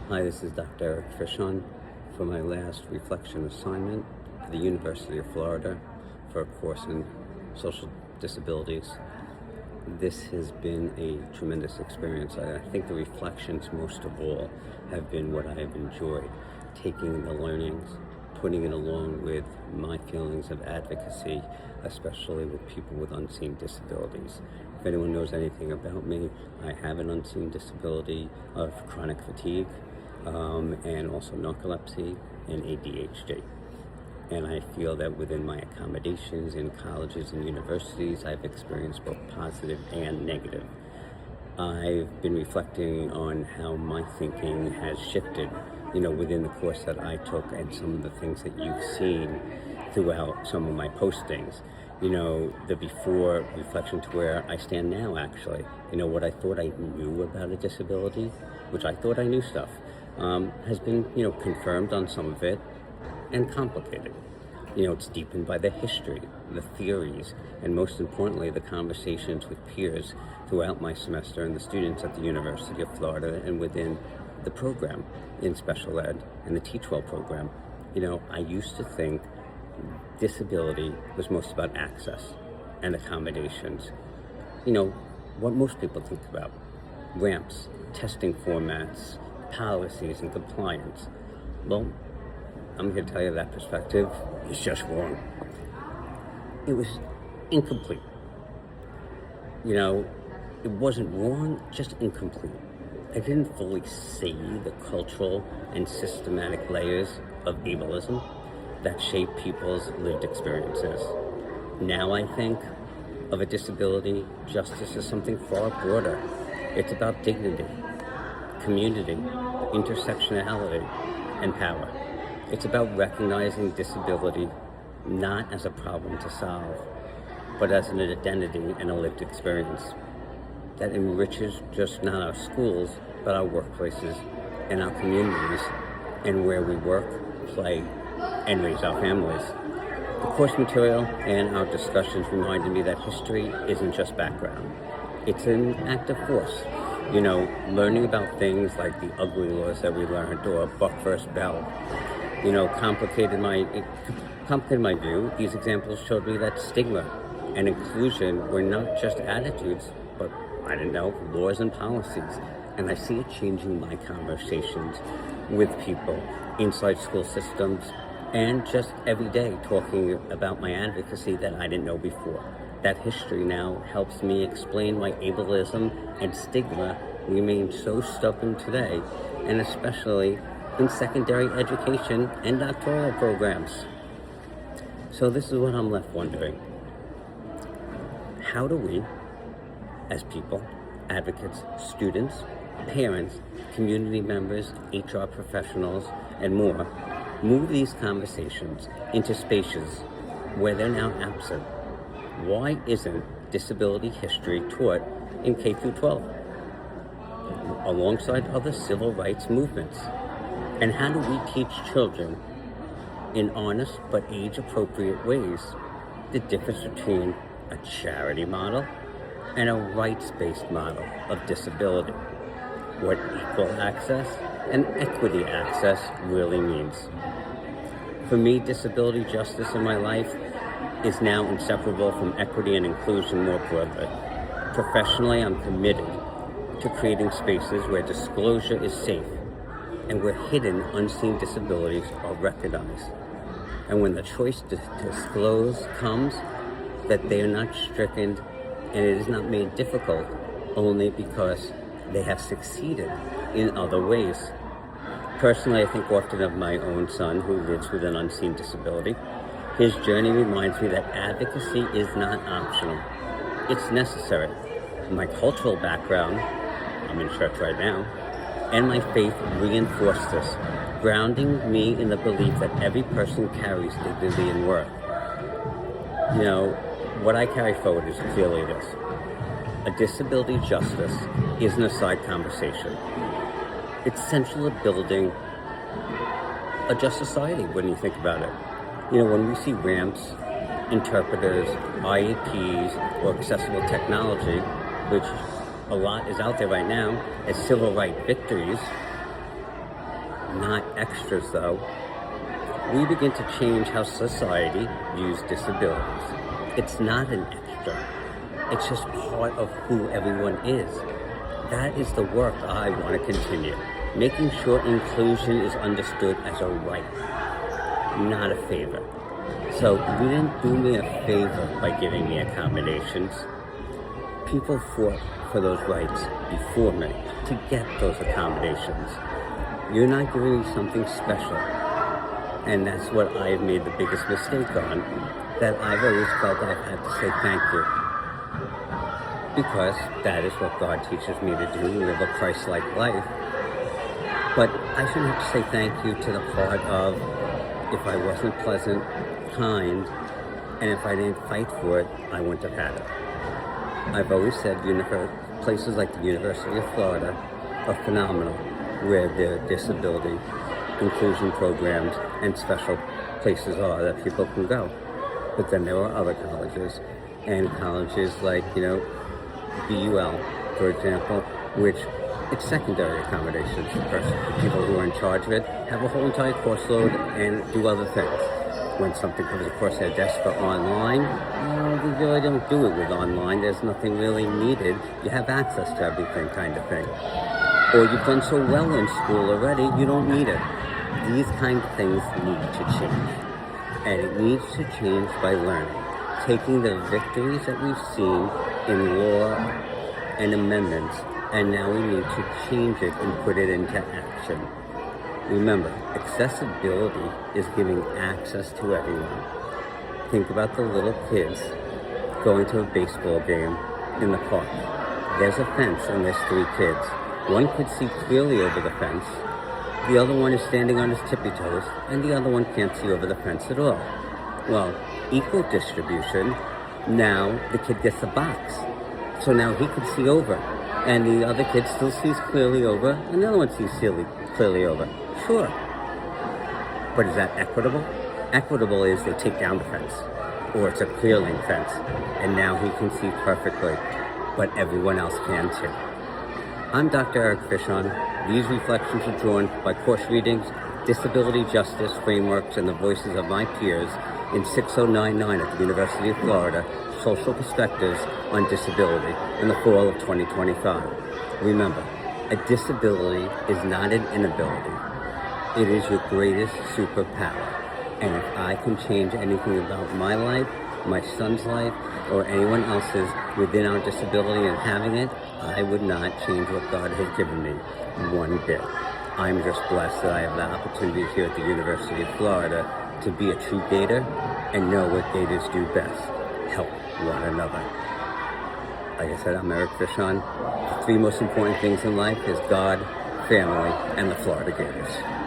Hi, this is Dr. Eric Fishon for my last reflection assignment for the University of Florida for a course in social disabilities. This has been a tremendous experience. I think the reflections most of all have been what I have enjoyed, taking the learnings, putting it along with my feelings of advocacy, especially with people with unseen disabilities. If anyone knows anything about me, I have an unseen disability of chronic fatigue, and also narcolepsy and ADHD. And I feel that within my accommodations in colleges and universities, I've experienced both positive and negative. I've been reflecting on how my thinking has shifted, within the course that I took and some of the things that you've seen throughout some of my postings. The before reflection to where I stand now, actually. What I thought I knew about a disability, which I thought I knew stuff, has been, confirmed on some of it and complicated. It's deepened by the history, the theories, and most importantly, the conversations with peers throughout my semester and the students at the University of Florida and within the program in special ed and the Teach Well program. I used to think disability was most about access and accommodations. What most people think about: ramps, testing formats, policies, and compliance. Well, I'm here to tell you that perspective is just wrong. It was incomplete. It wasn't wrong, just incomplete. I didn't fully see the cultural and systematic layers of ableism that shape people's lived experiences. Now I think of a disability justice as something far broader. It's about dignity, community, intersectionality, and power. It's about recognizing disability not as a problem to solve, but as an identity and a lived experience that enriches just not our schools, but our workplaces and our communities and where we work, play, and raise our families. The course material and our discussions reminded me that history isn't just background. It's an active force. Learning about things like the ugly laws that we learned or buck versus bell, complicated my view. These examples showed me that stigma and inclusion were not just attitudes, but laws and policies. And I see it changing my conversations with people inside school systems and just every day talking about my advocacy that I didn't know before. That history now helps me explain why ableism and stigma remain so stubborn today, and especially in secondary education and doctoral programs. So this is what I'm left wondering. How do we, as people, advocates, students, parents, community members, HR professionals, and more, move these conversations into spaces where they're now absent? Why isn't disability history taught in K through 12 alongside other civil rights movements? And how do we teach children in honest but age-appropriate ways the difference between a charity model and a rights-based model of disability? What equal access and equity access really means. For me, disability justice in my life is now inseparable from equity and inclusion more broadly. Professionally, I'm committed to creating spaces where disclosure is safe and where hidden, unseen disabilities are recognized. And when the choice to disclose comes, that they are not stricken and it is not made difficult only because they have succeeded in other ways. Personally, I think often of my own son who lives with an unseen disability. His journey reminds me that advocacy is not optional. It's necessary. My cultural background, I'm in church right now, and my faith reinforce this, grounding me in the belief that every person carries dignity and worth. What I carry forward is clearly this. A disability justice isn't a side conversation. It's central to building a just society when you think about it. When we see ramps, interpreters, IEPs, or accessible technology, which a lot is out there right now as civil rights victories, not extras though, we begin to change how society views disabilities. It's not an extra. It's just part of who everyone is. That is the work I want to continue. Making sure inclusion is understood as a right, not a favor. So you didn't do me a favor by giving me accommodations. People fought for those rights before me to get those accommodations. You're not giving me something special. And that's what I've made the biggest mistake on, that I've always felt I've had to say thank you. Because that is what God teaches me to do, live a Christ-like life. But I shouldn't have to say thank you to the part of if I wasn't pleasant, kind, and if I didn't fight for it, I wouldn't have had it. I've always said places like the University of Florida are phenomenal, where their disability inclusion programs and special places are that people can go. But then there are other colleges, and colleges like, BUL, for example, which it's secondary accommodations for people who are in charge of it, have a whole entire course load and do other things. When something comes across their desk for online, they really don't do it with online. There's nothing really needed. You have access to everything, kind of thing. Or you've done so well in school already, you don't need it. These kind of things need to change. And it needs to change by learning. Taking the victories that we've seen in law and amendments, and now we need to change it and put it into action. Remember, accessibility is giving access to everyone. Think about the little kids going to a baseball game in the park. There's a fence and there's 3 kids. One could see clearly over the fence. The other one is standing on his tippy toes, and the other one can't see over the fence at all. Well, equal distribution, now the kid gets a box. So now he can see over, and the other kid still sees clearly over, and the other one sees clearly over. Sure. But is that equitable? Equitable is they take down the fence, or it's a clear-link fence, and now he can see perfectly, but everyone else can too. I'm Dr. Eric Fishon. These reflections are drawn by course readings, disability justice frameworks, and the voices of my peers in 6099 at the University of Florida, Social Perspectives on Disability in the fall of 2025. Remember, a disability is not an inability. It is your greatest superpower. And if I can change anything about my life, my son's life, or anyone else's within our disability and having it, I would not change what God has given me one bit. I'm just blessed that I have the opportunity here at the University of Florida to be a true Gator and know what Gators do best, help one another. Like I said, I'm Eric Fishon. The 3 most important things in life is God, family, and the Florida Gators.